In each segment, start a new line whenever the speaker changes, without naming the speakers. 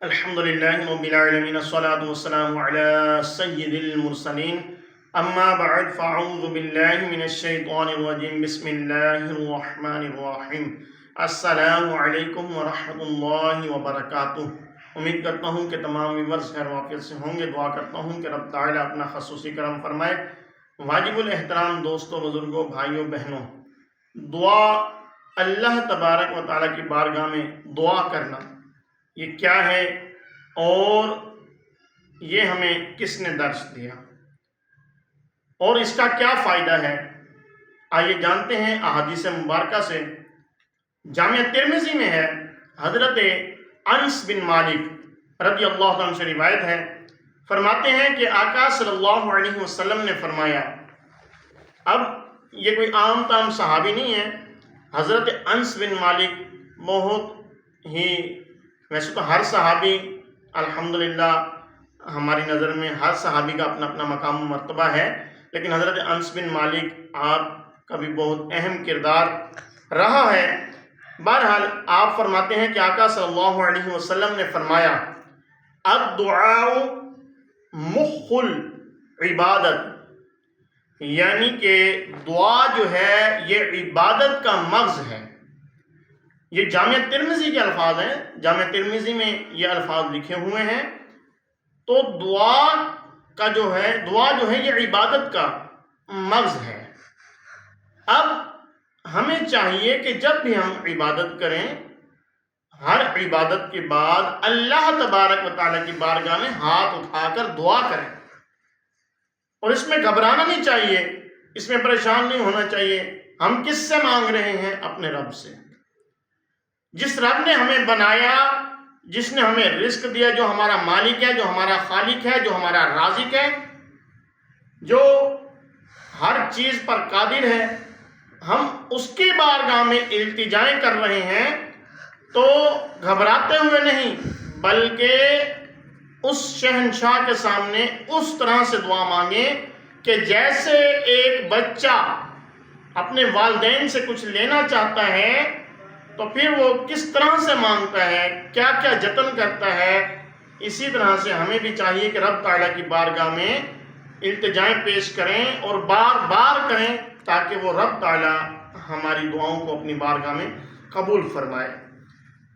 الحمد لله رب العالمين الصلاة والسلام على سيد المرسلين أما بعد فأعوذ بالله من الشيطان الرجيم بسم الله الرحمن الرحيم السلام علیکم ورحمۃ اللہ وبرکاتہ۔ امید کرتا ہوں کہ تمام ویورز خیر وافیت سے ہوں گے۔ دعا کرتا ہوں کہ رب تعالیٰ اپنا خصوصی کرم فرمائے۔ واجب الاحترام دوستوں، بزرگوں، بھائیوں، بہنوں، دعا اللہ تبارک و تعالیٰ کی بارگاہ میں دعا کرنا یہ کیا ہے اور یہ ہمیں کس نے درس دیا اور اس کا کیا فائدہ ہے، آئیے جانتے ہیں احادیث مبارکہ سے۔ جامع ترمذی میں ہے، حضرت انس بن مالک رضی اللہ عنہ سے روایت ہے، فرماتے ہیں کہ آقا صلی اللہ علیہ وسلم نے فرمایا، اب یہ کوئی عام تام صحابی نہیں ہے، حضرت انس بن مالک بہت ہی، ویسے تو ہر صحابی الحمدللہ ہماری نظر میں ہر صحابی کا اپنا اپنا مقام و مرتبہ ہے، لیکن حضرت انس بن مالک آپ کا بھی بہت اہم کردار رہا ہے۔ بہرحال آپ فرماتے ہیں کہ آقا صلی اللہ علیہ وسلم نے فرمایا، الدعاء مخ العبادت، یعنی کہ دعا جو ہے یہ عبادت کا مغز ہے۔ یہ جامع ترمذی کے الفاظ ہیں، جامع ترمذی میں یہ الفاظ لکھے ہوئے ہیں۔ تو دعا جو ہے یہ عبادت کا مغز ہے۔ اب ہمیں چاہیے کہ جب بھی ہم عبادت کریں، ہر عبادت کے بعد اللہ تبارک و تعالیٰ کی بارگاہ میں ہاتھ اٹھا کر دعا کریں، اور اس میں گھبرانا نہیں چاہیے، اس میں پریشان نہیں ہونا چاہیے۔ ہم کس سے مانگ رہے ہیں؟ اپنے رب سے، جس رب نے ہمیں بنایا، جس نے ہمیں رزق دیا، جو ہمارا مالک ہے، جو ہمارا خالق ہے، جو ہمارا رازق ہے، جو ہر چیز پر قادر ہے۔ ہم اس کی بارگاہ میں التجائیں کر رہے ہیں تو گھبراتے ہوئے نہیں، بلکہ اس شہنشاہ کے سامنے اس طرح سے دعا مانگیں کہ جیسے ایک بچہ اپنے والدین سے کچھ لینا چاہتا ہے تو پھر وہ کس طرح سے مانگتا ہے، کیا کیا جتن کرتا ہے، اسی طرح سے ہمیں بھی چاہیے کہ رب تعالیٰ کی بارگاہ میں التجائیں پیش کریں اور بار بار کریں، تاکہ وہ رب تعالیٰ ہماری دعاؤں کو اپنی بارگاہ میں قبول فرمائے۔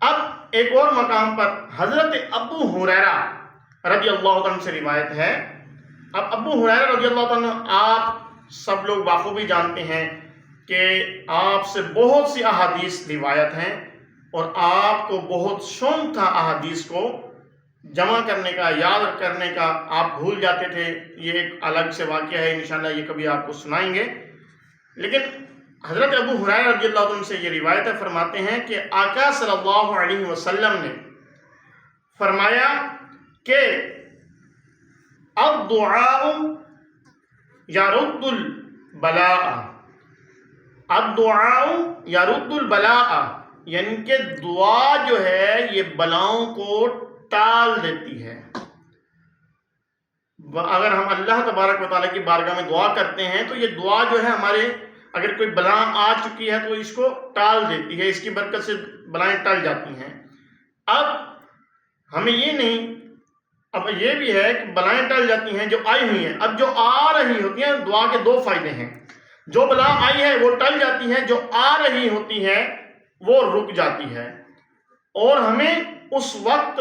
اب ایک اور مقام پر حضرت ابو ہریرہ رضی اللہ عنہ سے روایت ہے۔ اب ابو ہریرہ رضی اللہ عنہ آپ سب لوگ بخوبی جانتے ہیں کہ آپ سے بہت سی احادیث روایت ہیں، اور آپ کو بہت شوق تھا احادیث کو جمع کرنے کا، یاد کرنے کا، آپ بھول جاتے تھے۔ یہ ایک الگ سے واقعہ ہے، انشاءاللہ یہ کبھی آپ کو سنائیں گے۔ لیکن حضرت ابو ہریرہ رضی اللہ عنہ سے یہ روایت ہے، فرماتے ہیں کہ آقا صلی اللہ علیہ وسلم نے فرمایا کہ الدعاء یرد البلاء، الدعاء یرد البلاء، یعنی کہ دعا جو ہے یہ بلاؤں کو ٹال دیتی ہے۔ اگر ہم اللہ تبارک و تعالیٰ کی بارگاہ میں دعا کرتے ہیں تو یہ دعا جو ہے ہمارے، اگر کوئی بلا آ چکی ہے تو اس کو ٹال دیتی ہے، اس کی برکت سے بلائیں ٹل جاتی ہیں۔ اب ہمیں یہ نہیں، اب یہ بھی ہے کہ بلائیں ٹل جاتی ہیں جو آئی ہوئی ہیں، اب جو آ رہی ہوتی ہیں، دعا کے دو فائدے ہیں۔ جو بلا آئی ہے وہ ٹل جاتی ہے، جو آ رہی ہوتی ہے وہ رک جاتی ہے۔ اور ہمیں اس وقت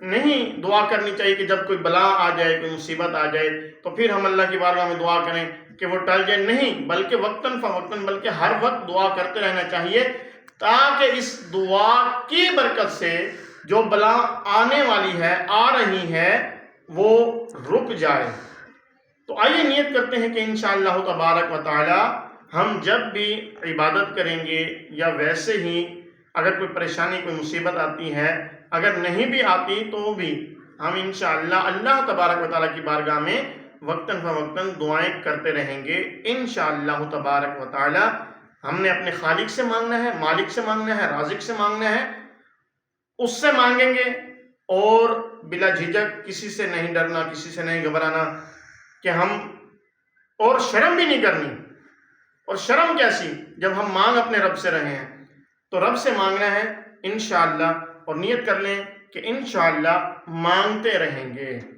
نہیں دعا کرنی چاہیے کہ جب کوئی بلا آ جائے، کوئی مصیبت آ جائے تو پھر ہم اللہ کی بارگاہ میں دعا کریں کہ وہ ٹل جائے، نہیں، بلکہ وقتاً فوقتاً، بلکہ ہر وقت دعا کرتے رہنا چاہیے، تاکہ اس دعا کی برکت سے جو بلا آنے والی ہے، آ رہی ہے، وہ رک جائے۔ تو آئیے نیت کرتے ہیں کہ انشاءاللہ تبارک و تعالی ہم جب بھی عبادت کریں گے یا ویسے ہی اگر کوئی پریشانی، کوئی مصیبت آتی ہے، اگر نہیں بھی آتی تو بھی ہم انشاءاللہ اللہ تبارک و تعالیٰ کی بارگاہ میں وقتاً فوقتاً دعائیں کرتے رہیں گے انشاءاللہ تبارک و تعالی۔ ہم نے اپنے خالق سے مانگنا ہے، مالک سے مانگنا ہے، رازق سے مانگنا ہے، اس سے مانگیں گے، اور بلا جھجک، کسی سے نہیں ڈرنا، کسی سے نہیں گھبرانا کہ ہم، اور شرم بھی نہیں کرنی۔ اور شرم کیسی؟ جب ہم مانگ اپنے رب سے رہے ہیں تو رب سے مانگنا ہے انشاءاللہ اور نیت کر لیں کہ انشاءاللہ مانگتے رہیں گے۔